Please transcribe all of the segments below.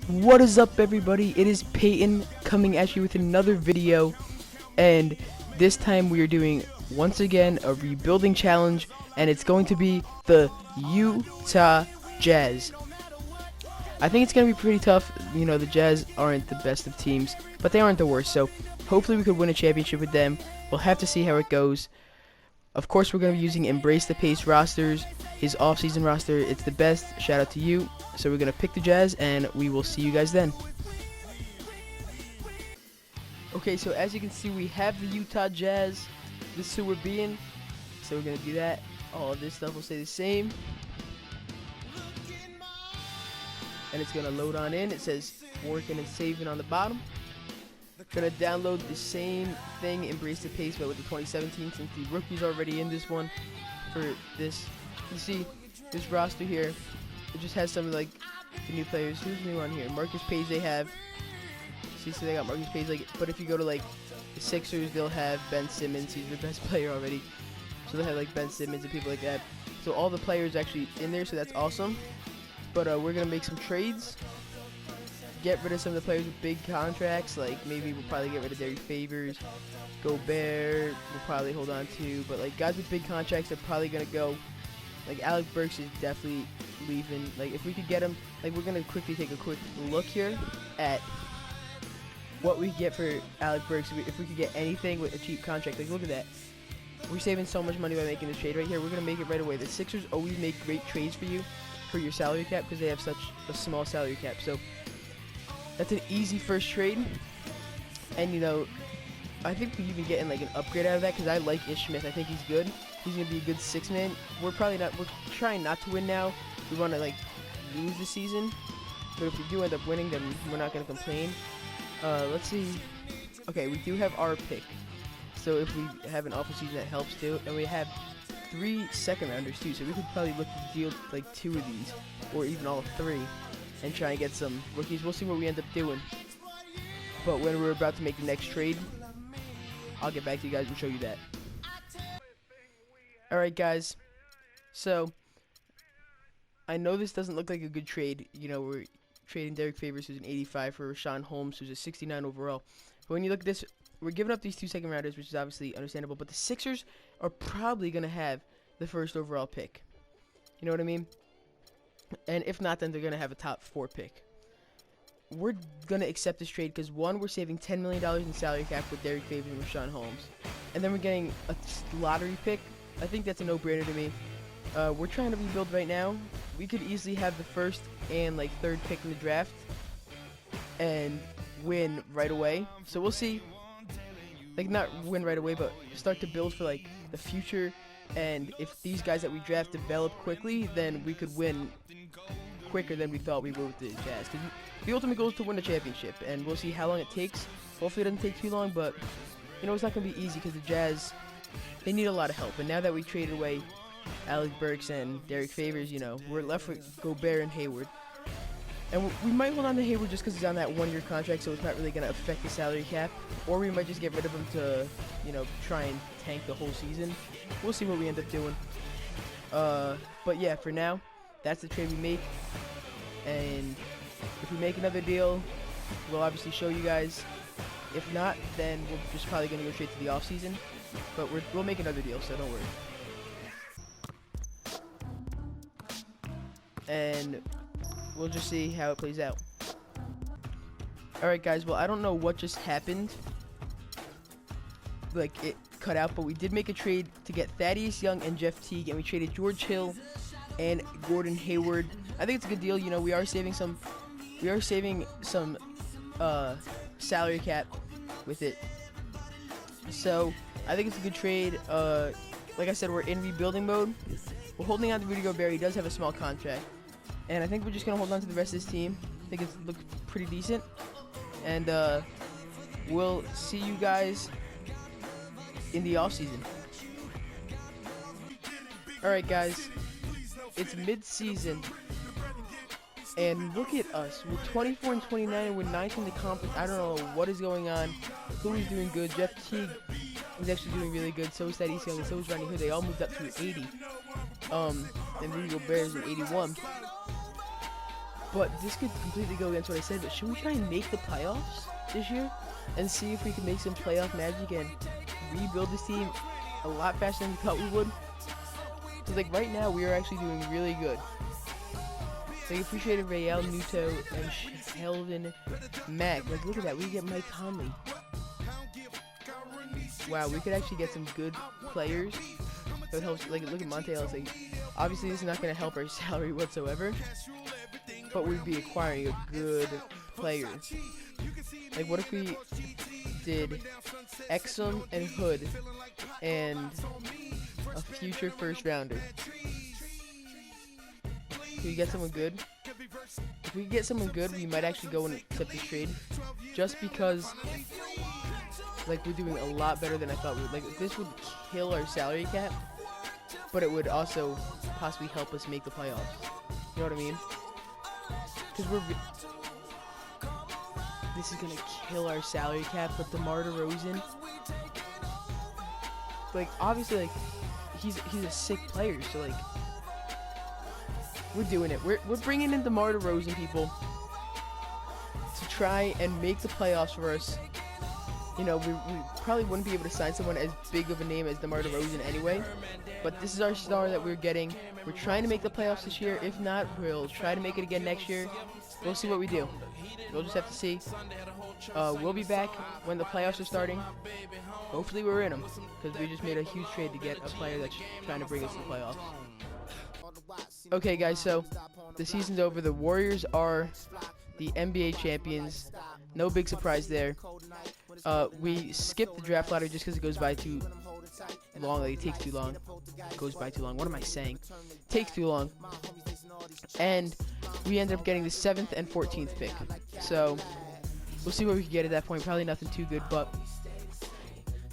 What is up, everybody? It is Peyton coming at you with another video, and this time we are doing once again a rebuilding challenge, and it's going to be the Utah Jazz. I think it's going to be pretty tough. You know, the Jazz aren't the best of teams, but they aren't the worst, so hopefully we could win a championship with them. We'll have to see how it goes. Of course, we're going to be using Embrace the Pace rosters, his off-season roster. It's the best. Shout out to you. So we're going to pick the Jazz, and we will see you guys then. Okay, so as you can see, we have the Utah Jazz. This is who we're being. So we're going to do that. All of this stuff will stay the same. And it's going to load on in. It says working and saving on the bottom. Gonna download the same thing, Embrace the Pace, but with the 2017, since the rookie's already in this one. For this, you see this roster here, it just has some like the new players. Who's new on here? Marcus Page they have. See, so they got Marcus Page. Like, but if you go to like the Sixers, they'll have Ben Simmons. He's their best player already. So they'll have like Ben Simmons and people like that. So all the players actually in there, so that's awesome. But we're gonna make some trades. Get rid of some of the players with big contracts, like maybe we'll probably get rid of Derek Favors, Gobert, we'll probably hold on to, but like guys with big contracts are probably gonna go. Like Alec Burks is definitely leaving. Like if we could get him, like we're gonna quickly take a quick look here at what we get for Alec Burks if we could get anything with a cheap contract. Like look at that, we're saving so much money by making this trade right here. We're gonna make it right away. The Sixers always make great trades for you for your salary cap because they have such a small salary cap. So that's an easy first trade, and you know, I think we even getting like an upgrade out of that because I like Ish Smith. I think he's good. He's gonna be a good six-man. We're trying not to win now. We want to like lose the season, but if we do end up winning, then we're not gonna complain. Let's see. Okay, we do have our pick, so if we have an awful season, that helps too. And we have 3 second-rounders too, so we could probably look to deal like 2 of these, or even all 3. And try and get some rookies. We'll see what we end up doing. But when we're about to make the next trade, I'll get back to you guys and show you that. Alright guys, so I know this doesn't look like a good trade. You know, we're trading Derek Favors, who's an 85, for Rashawn Holmes, who's a 69 overall. But when you look at this, we're giving up these 2 second rounders, which is obviously understandable. But the Sixers are probably going to have the first overall pick. You know what I mean? And if not, then they're going to have a top 4 pick. We're going to accept this trade because, one, we're saving $10 million in salary cap with Derek Favors and Rashawn Holmes. And then we're getting a lottery pick. I think that's a no-brainer to me. We're trying to rebuild right now. We could easily have the first and, like, 3rd pick in the draft and win right away. So we'll see. Like, not win right away, but start to build for, like, the future. And if these guys that we draft develop quickly, then we could win quicker than we thought we would with the Jazz. Because the ultimate goal is to win the championship, and we'll see how long it takes. Hopefully it doesn't take too long, but you know it's not going to be easy because the Jazz, they need a lot of help. And now that we traded away Alec Burks and Derek Favors, you know, we're left with Gobert and Hayward. And we might hold on to Hayward just because he's on that 1-year contract, so it's not really going to affect the salary cap. Or we might just get rid of him to, you know, try and tank the whole season. We'll see what we end up doing. But yeah, for now, that's the trade we make. And if we make another deal, we'll obviously show you guys. If not, then we're just probably going to go straight to the off-season. But we'll make another deal, so don't worry. And we'll just see how it plays out. Alright guys, well I don't know what just happened. Like it cut out, but we did make a trade to get Thaddeus Young and Jeff Teague, and we traded George Hill and Gordon Hayward. I think it's a good deal. You know, we are saving some salary cap with it. So I think it's a good trade. Like I said, we're in rebuilding mode. We're holding on to Rudy Gobert. He does have a small contract. And I think we're just going to hold on to the rest of this team. I think it looks pretty decent. And we'll see you guys in the offseason. Alright guys, it's mid-season. And look at us. We're 24 and 29 and we're 9th in the conference. I don't know what is going on. Who is doing good? Jeff Teague is actually doing really good. So is Thaddeus Young and so is Rodney Hood. They all moved up to 80. And Rudy Gobert is at 81. But this could completely go against what I said, but should we try and make the playoffs this year? And see if we can make some playoff magic and rebuild this team a lot faster than we thought we would? Because, like, right now, we are actually doing really good. Like, appreciated Rael, Nuto, and Sheldon Mack. Like, look at that. We get Mike Conley. Wow, we could actually get some good players. That would help. Like, look at Monte Ellis. Like, obviously, this is not going to help our salary whatsoever. But we'd be acquiring a good player. Like, what if we did Exum and Hood and a future first rounder? Can we get someone good? If we get someone good, we might actually go and accept this trade. Just because, like, we're doing a lot better than I thought we would. Like, this would kill our salary cap, but it would also possibly help us make the playoffs. You know what I mean? Because this is gonna kill our salary cap, but DeMar DeRozan, like, obviously, like, he's a sick player, so, like, we're doing it. We're bringing in DeMar DeRozan, people, to try and make the playoffs for us. You know, we probably wouldn't be able to sign someone as big of a name as DeMar DeRozan anyway, but this is our star that we're getting. We're trying to make the playoffs this year. If not, we'll try to make it again next year. We'll see what we do. We'll just have to see. We'll be back when the playoffs are starting. Hopefully we're in them, because we just made a huge trade to get a player that's trying to bring us to the playoffs. Okay, guys, so the season's over. The Warriors are the NBA champions. No big surprise there. We skipped the draft lottery just because it goes by too long. Like, it takes too long. It goes by too long. What am I saying? It takes too long. And we ended up getting the 7th and 14th pick. So we'll see what we can get at that point. Probably nothing too good, but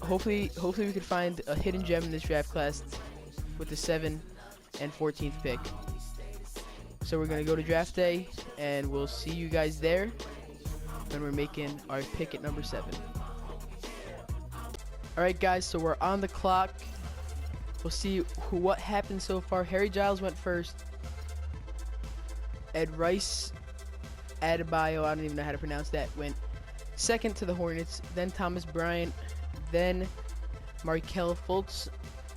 hopefully we could find a hidden gem in this draft class with the 7th and 14th pick. So we're gonna go to draft day, and we'll see you guys there when we're making our pick at number 7. Alright, guys, so we're on the clock. We'll see what happened so far. Harry Giles went first. Ed Rice Adebayo, I don't even know how to pronounce that, went second to the Hornets. Then Thomas Bryant, then Markelle Fultz,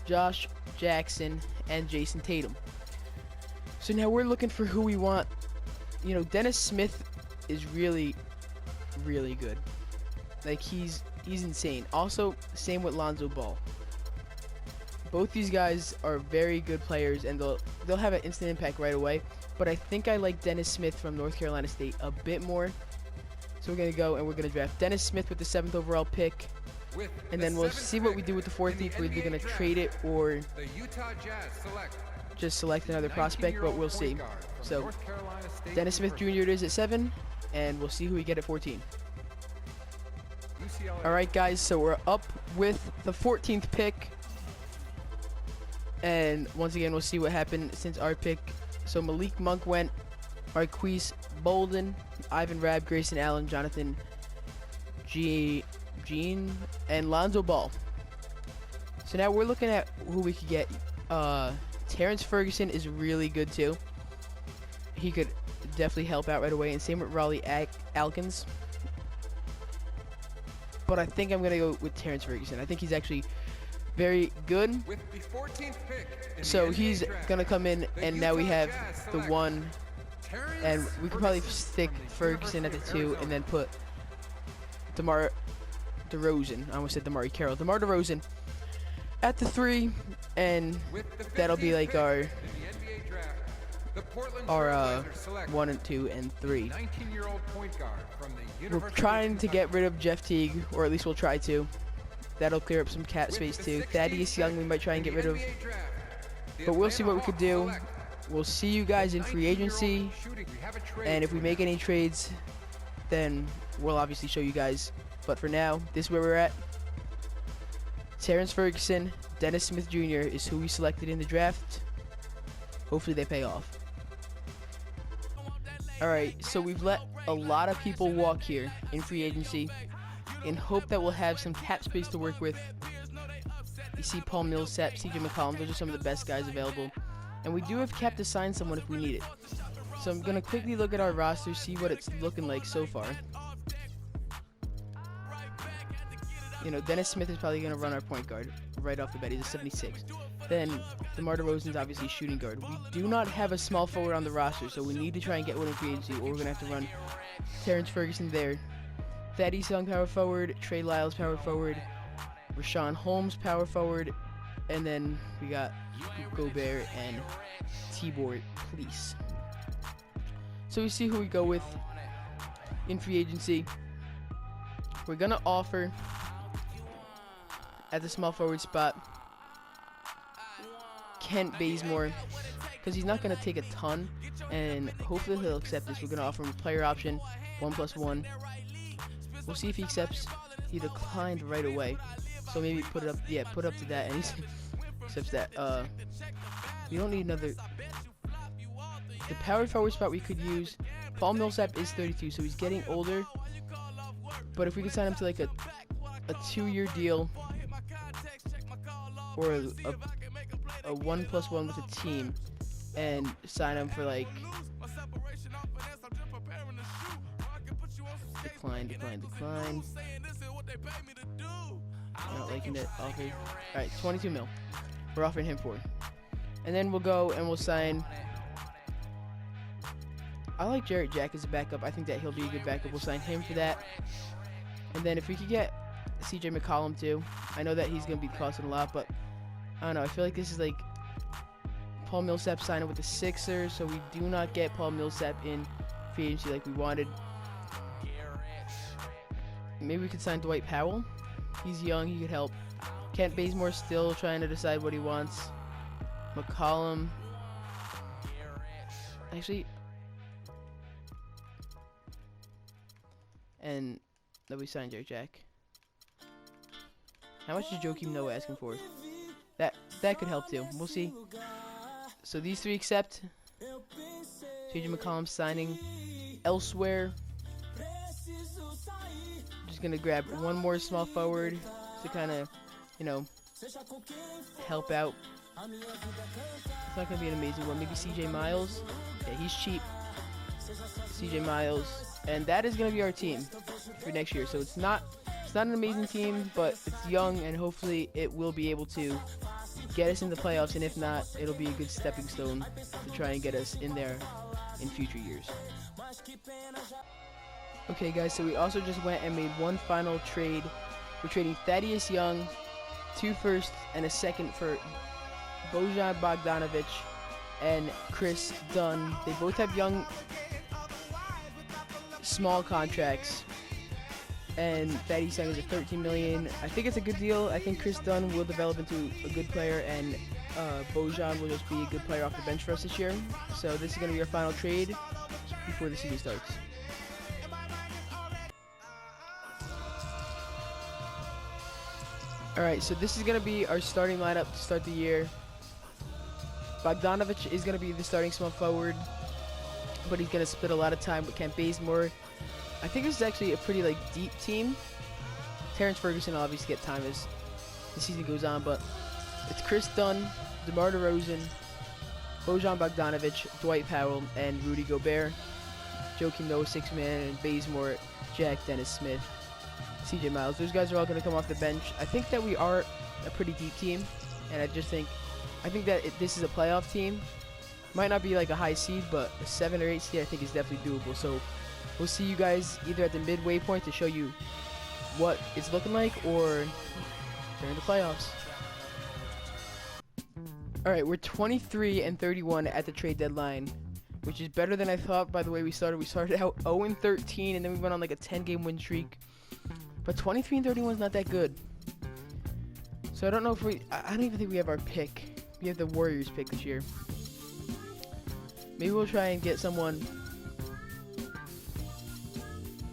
Josh Jackson, and Jason Tatum. So now we're looking for who we want. You know, Dennis Smith is really, really good. Like, he's insane. Also, same with Lonzo Ball. Both these guys are very good players, and they'll have an instant impact right away. But I think I like Dennis Smith from North Carolina State a bit more. So we're going to go and we're going to draft Dennis Smith with the 7th overall pick. And then we'll see what we do with the 14th. We're either going to trade it or just select another prospect, but we'll see. So Dennis Smith Jr. it is at 7, and we'll see who we get at 14. Alright, guys, so we're up with the 14th pick. And once again, we'll see what happened since our pick. So Malik Monk went, Marquise Bolden, Ivan Rabb, Grayson Allen, Jonathan Jean, and Lonzo Ball. So now we're looking at who we could get. Terrence Ferguson is really good too. He could definitely help out right away, and same with Raleigh Alkins. But I think I'm going to go with Terrence Ferguson. I think he's actually very good. With the 14th pick so he's going to come in, and now we have the 1. And we could probably stick Ferguson at the 2 and then put DeMar DeRozan. I almost said DeMar Carroll. DeMar DeRozan at the 3, and that'll be like our 1 and 2 and 3. We're trying to get rid of Jeff Teague, or at least we'll try to. That'll clear up some cap space too. Thaddeus Young we might try and get rid of, but we'll see what we could do. We'll see you guys in free agency, and if we make any trades, then we'll obviously show you guys. But for now, this is where we're at. Terrence Ferguson, Dennis Smith Jr. is who we selected in the draft. Hopefully they pay off. Alright, so we've let a lot of people walk here in free agency in hope that we'll have some cap space to work with. You see Paul Millsap, CJ McCollum, those are some of the best guys available. And we do have cap to sign someone if we need it. So I'm gonna quickly look at our roster, see what it's looking like so far. You know, Dennis Smith is probably gonna run our point guard right off the bat. He's a 76. Then DeMar DeRozan's obviously shooting guard. We do not have a small forward on the roster, so we need to try and get one in free agency, or we're gonna have to run Terrence Ferguson there. Thaddeus Young power forward, Trey Lyles power forward, Rashawn Holmes power forward, and then we got Gobert and Tibor Police. So we see who we go with in free agency. We're gonna offer at the small forward spot Kent Bazemore, because he's not gonna take a ton, and hopefully he'll accept this. We're gonna offer him a player option, 1+1. We'll see if he accepts. He declined right away, so maybe put it up. Yeah, put up to that, and he accepts that. We don't need another. The power forward spot we could use. Paul Millsap is 32, so he's getting older. But if we could sign him to like a 2-year deal, or a 1+1 with a team, and sign him for like decline. I'm not liking that offer. Alright, 22 mil. We're offering him for. And then we'll go and we'll sign. I like Jarrett Jack as a backup. I think that he'll be a good backup. We'll sign him for that. And then if we could get CJ McCollum too. I know that he's going to be costing a lot, but I don't know. I feel like this is like Paul Millsap signing with the Sixers, so we do not get Paul Millsap in free agency like we wanted. Maybe we could sign Dwight Powell. He's young. He could help. Kent Bazemore still trying to decide what he wants. McCollum. Actually. And then we signed Jarrett Jack. How much is Joakim Noah asking for? That could help too. We'll see. So these three accept. CJ McCollum signing elsewhere. Just gonna grab one more small forward to kind of, you know, help out. It's not gonna be an amazing one. Maybe CJ Miles. Yeah, he's cheap. CJ Miles, and that is gonna be our team for next year. So it's not an amazing team, but it's young, and hopefully it will be able to get us in the playoffs, and if not, it'll be a good stepping stone to try and get us in there in future years. Okay guys, so we also just went and made one final trade. We're trading Thaddeus Young, 2 firsts and a second for Bojan Bogdanovic and Chris Dunn. They both have young, small contracts, and Thaddeus Young is at $13 million. I think it's a good deal. I think Chris Dunn will develop into a good player, and Bojan will just be a good player off the bench for us this year. So this is going to be our final trade before the season starts. Alright, so this is going to be our starting lineup to start the year. Bogdanovic is going to be the starting small forward, but he's going to split a lot of time with Kent Bazemore. I think this is actually a pretty deep team. Terrence Ferguson will obviously get time as the season goes on, but it's Chris Dunn, DeMar DeRozan, Bojan Bogdanovic, Dwight Powell, and Rudy Gobert. Joakim Noah, 6-man, and Bazemore, Jack, Dennis Smith, CJ Miles. Those guys are all going to come off the bench. I think that we are a pretty deep team, and I think that this is a playoff team. Might not be like a high seed, but a 7 or 8 seed I think is definitely doable. So we'll see you guys either at the midway point to show you what it's looking like, or during the playoffs. Alright, we're 23-31 at the trade deadline, which is better than I thought by the way we started. We started out 0-13, and then we went on like a 10-game win streak. But 23-31 is not that good. So I don't know if I don't even think we have our pick. We have the Warriors pick this year. Maybe we'll try and get someone,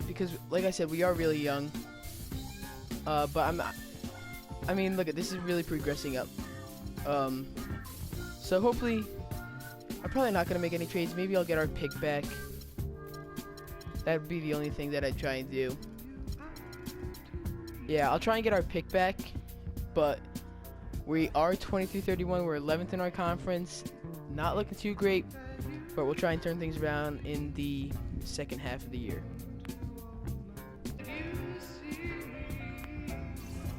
because like I said, we are really young. But I mean, look, this is really progressing up. So hopefully, I'm probably not going to make any trades. Maybe I'll get our pick back. That would be the only thing that I'd try and do. Yeah, I'll try and get our pick back. But we are 23-31. We're 11th in our conference. Not looking too great. but we'll try and turn things around in the second half of the year.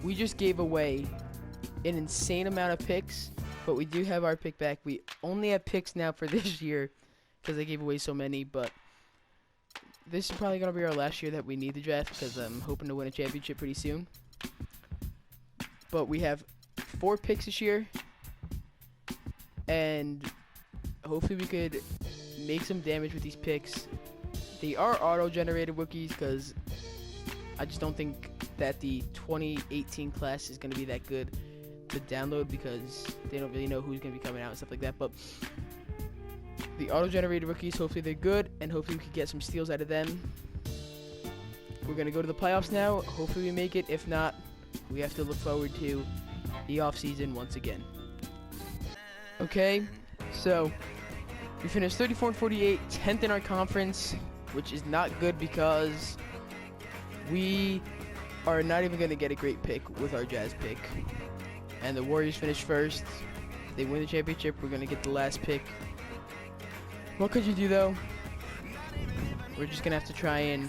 We just gave away an insane amount of picks, but we do have our pick back. We only have picks now for this year because I gave away so many, but this is probably going to be our last year that we need the draft because I'm hoping to win a championship pretty soon. But we have 4 picks this year, and hopefully we could make some damage with these picks. They are auto-generated rookies because I just don't think that the 2018 class is going to be that good to download because they don't really know who's going to be coming out and stuff like that. But the auto-generated rookies, hopefully they're good, and hopefully we can get some steals out of them. We're going to go to the playoffs now. Hopefully we make it. If not, we have to look forward to the off-season once again. Okay, so we finished 34-48, 10th in our conference, which is not good because we are not even going to get a great pick with our Jazz pick. And the Warriors finished first. They win the championship. We're going to get the last pick. What could you do, though? We're just going to have to try and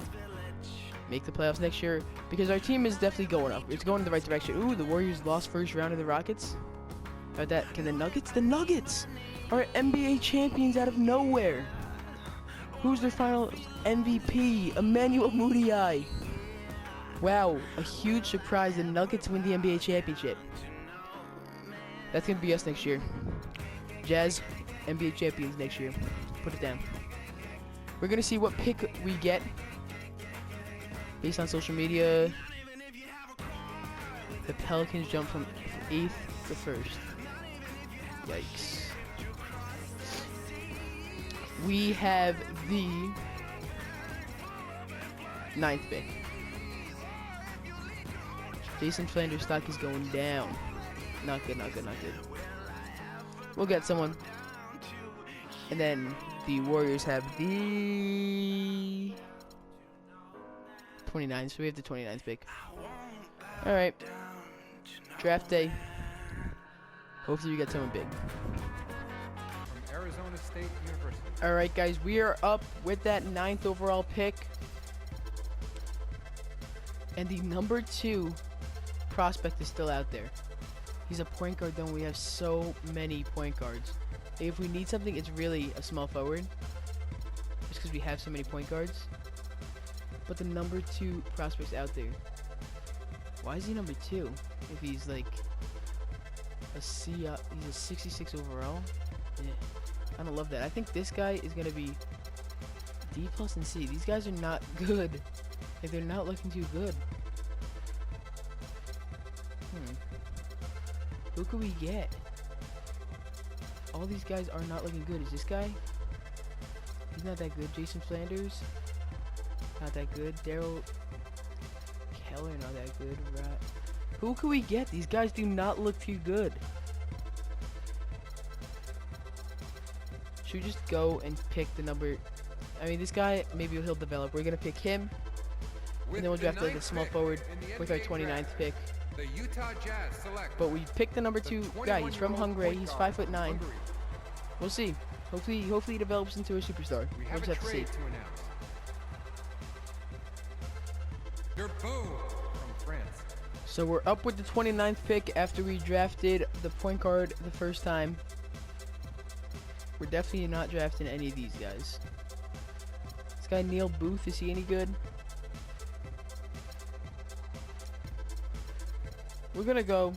make the playoffs next year because our team is definitely going up. It's going in the right direction. Ooh, the Warriors lost first round of the Rockets. How about that? Can the Nuggets? The Nuggets are NBA champions out of nowhere. Who's their final MVP? Emmanuel Mudiay. Wow, a huge surprise. The Nuggets win the NBA championship. That's going to be us next year. Jazz, NBA champions next year. Put it down. We're going to see what pick we get based on social media. The Pelicans jump from 8th to 1st. Yikes. We have the 9th pick. Jason Flanders' stock is going down. Not good, not good, not good. We'll get someone. And then the Warriors have the 29th, so we have the 29th pick. Alright. Draft day. Hopefully we get someone big. From Arizona State University. Alright guys, we are up with that 9th overall pick. And the number 2 prospect is still out there. He's a point guard, though. We have so many point guards. If we need something, it's really a small forward. Just because we have so many point guards. But the number 2 prospect's out there. Why is he number 2? If he's like a C, he's a 66 overall. Yeah, I don't love that. I think this guy is gonna be D+ and C. These guys are not good. Like, they're not looking too good. Who could we get? All these guys are not looking good. Is this guy? He's not that good. Jason Flanders? Not that good. Daryl Keller? Not that good. Right. Who could we get? These guys do not look too good. Should we just go and pick the number? I mean, this guy, maybe he'll develop. We're going to pick him. And then we'll draft like a small forward with our 29th pick. The Utah Jazz select. But we picked the number 2 guy. He's from Hungary. He's 5'9". We'll see. Hopefully he develops into a superstar. We'll just have to see. Your boom from France. So we're up with the 29th pick after we drafted the point guard the first time. We're definitely not drafting any of these guys. This guy Neil Booth, is he any good? We're gonna go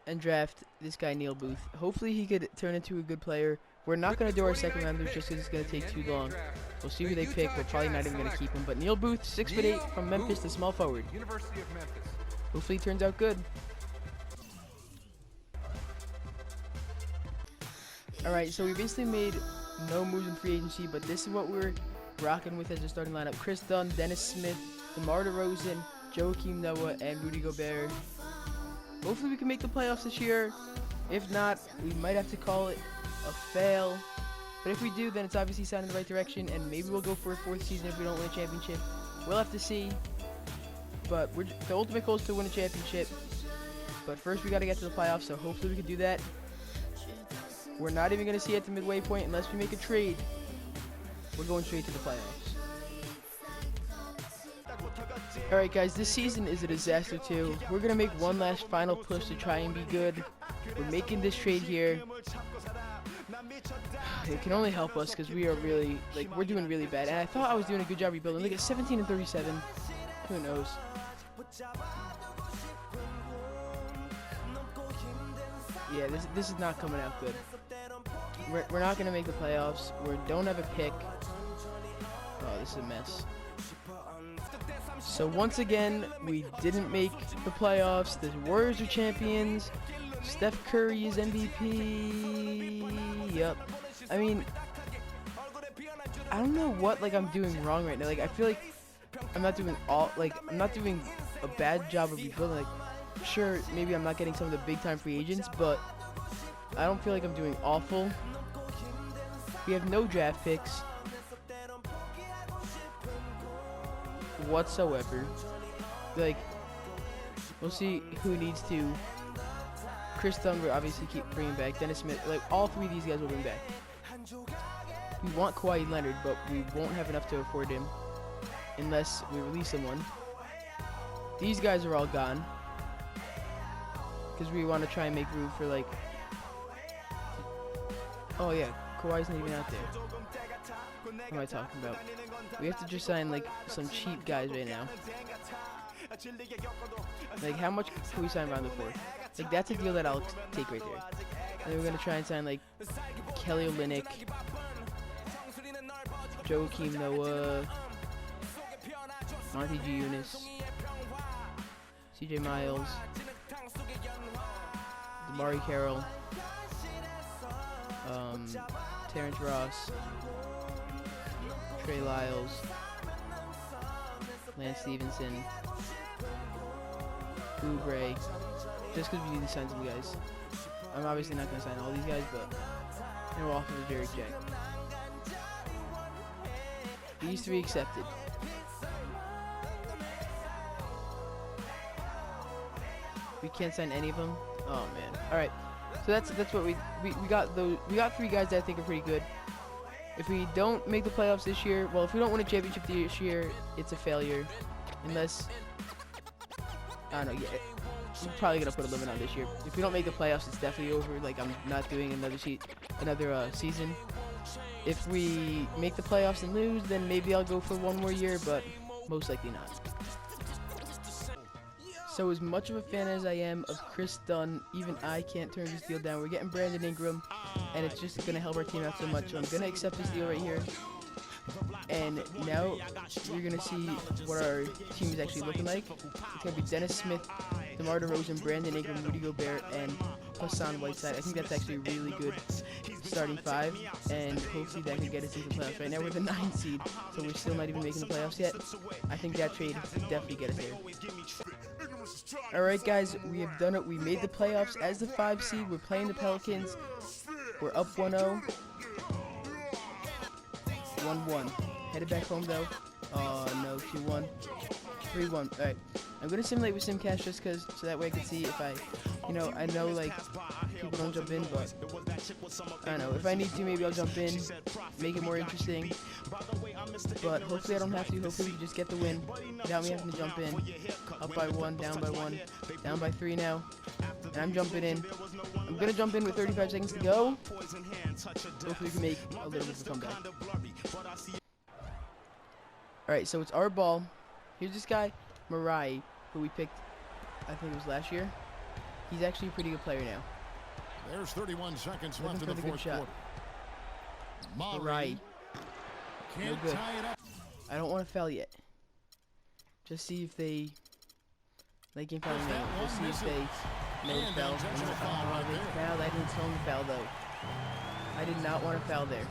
and draft this guy Neil Booth. Hopefully he could turn into a good player. We're not gonna do our second rounders just because it's gonna take too long. We'll see who they pick. We're probably not even gonna keep him. But Neil Booth, 6'8" from Memphis, the small forward. University of Memphis. Hopefully he turns out good. Alright, so we basically made no moves in free agency, but this is what we're rocking with as a starting lineup. Chris Dunn, Dennis Smith, DeMar DeRozan, Joakim Noah, and Rudy Gobert. Hopefully we can make the playoffs this year. If not, we might have to call it a fail. But if we do, then it's obviously signed in the right direction, and maybe we'll go for a 4th season if we don't win a championship. We'll have to see. But the ultimate goal is to win a championship. But first we got to get to the playoffs, so hopefully we can do that. we're not even going to see it at the midway point unless we make a trade. We're going straight to the playoffs. Alright guys, this season is a disaster too. We're going to make one last final push to try and be good. We're making this trade here. It can only help us because we are really, like, we're doing really bad. And I thought I was doing a good job rebuilding. Look at 17 and 37. Who knows? Yeah, this is not coming out good. We're not going to make the playoffs. We don't have a pick. Oh, this is a mess. So once again, we didn't make the playoffs. The Warriors are champions. Steph Curry is MVP. Yep. I mean, I don't know what I'm doing wrong right now. Like, I feel like I'm not doing I'm not doing a bad job of rebuilding. Like, sure, maybe I'm not getting some of the big time free agents, but I don't feel like I'm doing awful. We have no draft picks whatsoever. Like, we'll see who needs to. Chris Dunn, we're obviously keep bringing back. Dennis Smith, like, all three of these guys will bring back. We want Kawhi Leonard, but we won't have enough to afford him unless we release someone. These guys are all gone because we want to try and make room for, like, oh yeah, Kawhi's not even out there. What am I talking about? We have to just sign, like, some cheap guys right now. Like, how much can we sign Rondo for? Like, that's a deal that I'll take right there. And then we're gonna try and sign, like, Kelly Olynyk, Joakim Noah, Monty G. Eunice, CJ Miles, Damari Carroll, Terrence Ross, Trey Lyles, Lance Stevenson, Oubre, just because we need to sign some guys. I'm obviously not going to sign all these guys, but and we're off of the Derek Jack. These three accepted. We can't sign any of them. Oh man. All right. So that's what we got. We got three guys that I think are pretty good. If we don't make the playoffs this year, well, if we don't win a championship this year, it's a failure. Unless, I don't know, yeah, I'm probably gonna put a limit on this year. If we don't make the playoffs, it's definitely over. Like, I'm not doing another season. If we make the playoffs and lose, then maybe I'll go for one more year, but most likely not. So as much of a fan as I am of Chris Dunn, even I can't turn this deal down. We're getting Brandon Ingram, and it's just going to help our team out so much. So I'm going to accept this deal right here. And now you're going to see what our team is actually looking like. It's going to be Dennis Smith, DeMar DeRozan, Brandon Ingram, Rudy Gobert, and Hassan Whiteside. I think that's actually a really good starting five, and hopefully that can get us into the playoffs. Right now we're the 9th seed, so we're still not even making the playoffs yet. I think that trade could definitely get us there. Alright guys, we have done it. We made the playoffs as the 5 seed. We're playing the Pelicans. We're up 1-0. 1-1. Headed back home though. Oh no, 2-1. 3-1. Alright. I'm gonna simulate with SimCast just cause so that way I can see if I know like people don't jump in, but I don't know. If I need to, maybe I'll jump in, make it more interesting. But hopefully I don't have to. Hopefully we can just get the win without me having to jump in. Up by 1, down by 1, down by 3 now. And I'm jumping in. I'm gonna jump in with 35 seconds to go. Hopefully we can make a little bit of a comeback. Alright, so it's our ball. Here's this guy, Mirai, who we picked, I think it was last year. He's actually a pretty good player now. There's 31 seconds left in the fourth quarter. Mirai. No good. I don't want to foul yet. Just see if they can foul me. We'll see if they no foul. I didn't tell him to foul though. I did not want to foul there.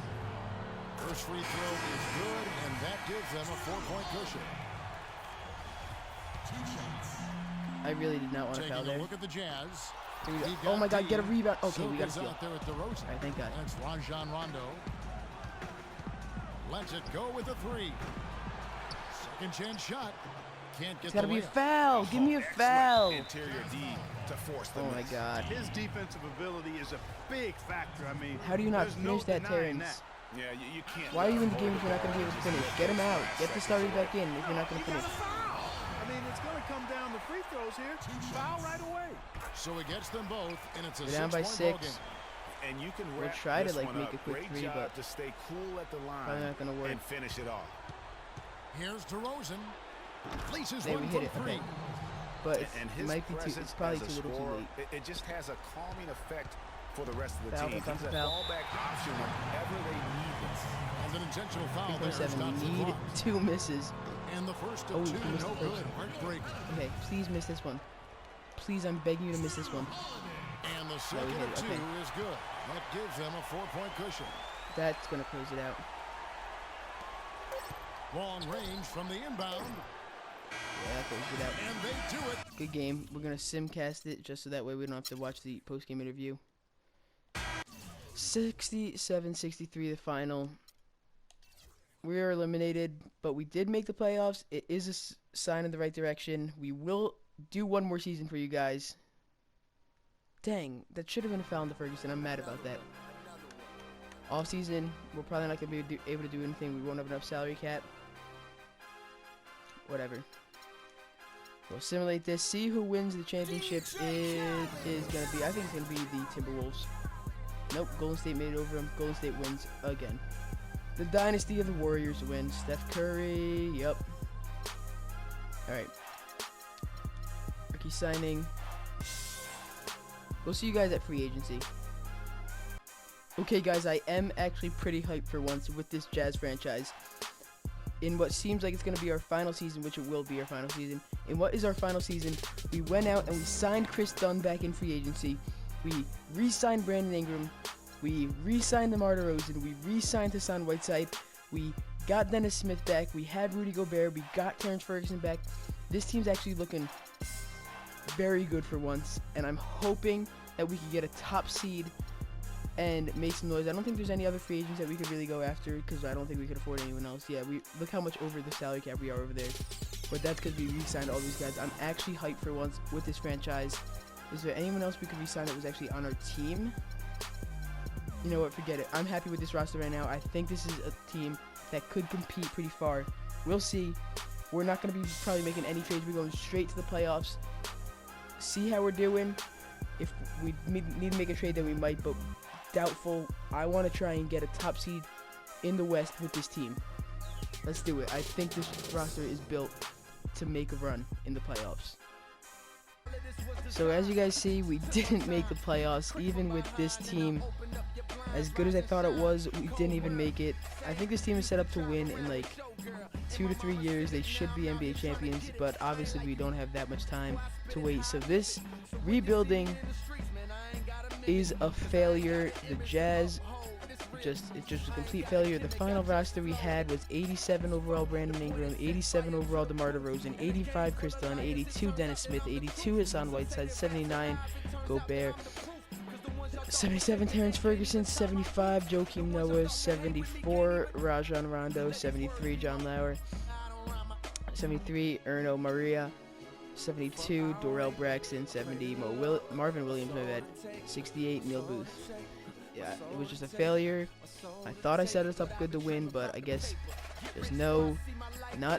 First free throw is good, and that gives them a 4-point cushion. I really did not want to foul there. Look at the Jazz. Oh my God, get a rebound. Okay, we got a steal. Out there at the Rosen. All right, thank God. That's Rajon Rondo. Lets it go with a 3. Second chance shot. can't get It's gotta the be a layup. foul. Give me a foul. Interior D to force the Oh my miss. God. His defensive ability is a big factor. I mean, How do you not there's no finish that, denying Terrence? Yeah, you can't. Why are you in the hold game if you're not gonna be able to finish? Get him out. Get the starter back in if you're not gonna finish. I mean, it's going to come down to free throws here. Foul right away. So he gets them both, and it's a We're down by 6-point 6. ballgame. And you can We'll wrap try to, this like, one make up. a quick Great three, job but to stay cool at the line probably not gonna work. and finish it off. Here's DeRozan. Places There, one we from hit it. 3. Okay. But it's, And it his might be too. presence It's probably as a too little too scorer, late. it just has a calming effect for the rest of the Foul, team. foul, He's a foul. fallback option whenever they need this. And an intentional foul there. 3.7. stops We the need clock. 2 misses. And the first Oh, of he 2, missed no the first good. Heartbreak. Okay, please miss this one. Please, I'm begging you to miss this one. And the we second hit of it. 2 Okay. is good. That gives them a 4-point cushion. That's gonna close it out. Long range from the inbound. Yeah, that closed it out. And they do it. Good game. We're gonna simcast it just so that way we don't have to watch the post-game interview. 67-63 the final. We are eliminated, but we did make the playoffs. It is a sign in the right direction. We will do one more season for you guys. Dang, that should have been a foul in the Ferguson. I'm mad about that. Off season, we're probably not gonna be able to do anything. We won't have enough salary cap. Whatever. We'll simulate this. See who wins the championship. It is gonna be. I think it's gonna be the Timberwolves. Nope. Golden State made it over them. Golden State wins again. The dynasty of the Warriors wins. Steph Curry. Yep. All right. Rookie signing. We'll see you guys at free agency. Okay, guys, I am actually pretty hyped for once with this Jazz franchise. In what seems like it's going to be our final season, which it will be our final season. In what is our final season, we went out and we signed Chris Dunn back in free agency. We re-signed Brandon Ingram. We re-signed DeMar DeRozan. We re-signed Hassan Whiteside. We got Dennis Smith back. We had Rudy Gobert. We got Terrence Ferguson back. This team's actually looking very good for once, and I'm hoping that we can get a top seed and make some noise. I don't think there's any other free agents that we could really go after because I don't think we could afford anyone else. Yeah, we look how much over the salary cap we are over there. But that's because we re-signed all these guys. I'm actually hyped for once with this franchise. Is there anyone else we could re-sign that was actually on our team? You know what? Forget it. I'm happy with this roster right now. I think this is a team that could compete pretty far. We'll see. We're not going to be probably making any trades. We're going straight to the playoffs. See how we're doing. If we need to make a trade, then we might, but doubtful. I want to try and get a top seed in the West with this team. Let's do it. I think this roster is built to make a run in the playoffs. So as you guys see, we didn't make the playoffs. Even with this team, as good as I thought it was, we didn't even make it. I think this team is set up to win in like 2 to 3 years. They should be NBA champions, but obviously we don't have that much time to wait. So this rebuilding is a failure. The Jazz, it's just a complete failure. The final roster we had was 87 overall Brandon Ingram, 87 overall DeMar DeRozan, 85 Chris Dunn, 82 Dennis Smith, 82 Hassan Whiteside, 79 Gobert, 77 Terrence Ferguson, 75 Joakim Noah, 74 Rajon Rondo, 73 John Lauer, 73 Erno Maria, 72 Dorrell Braxton, 70 Marvin Williams, my bad, 68 Neil Booth. Yeah, it was just a failure. I thought I set us up good to win, but I guess there's not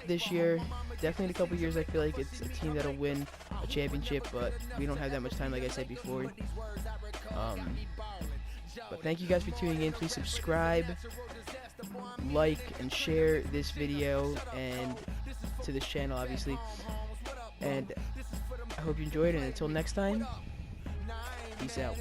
this year. Definitely in a couple years, I feel like it's a team that'll win a championship, but we don't have that much time, like I said before. But thank you guys for tuning in. Please subscribe, like, and share this video and to this channel, obviously. And I hope you enjoyed it. And until next time, peace out.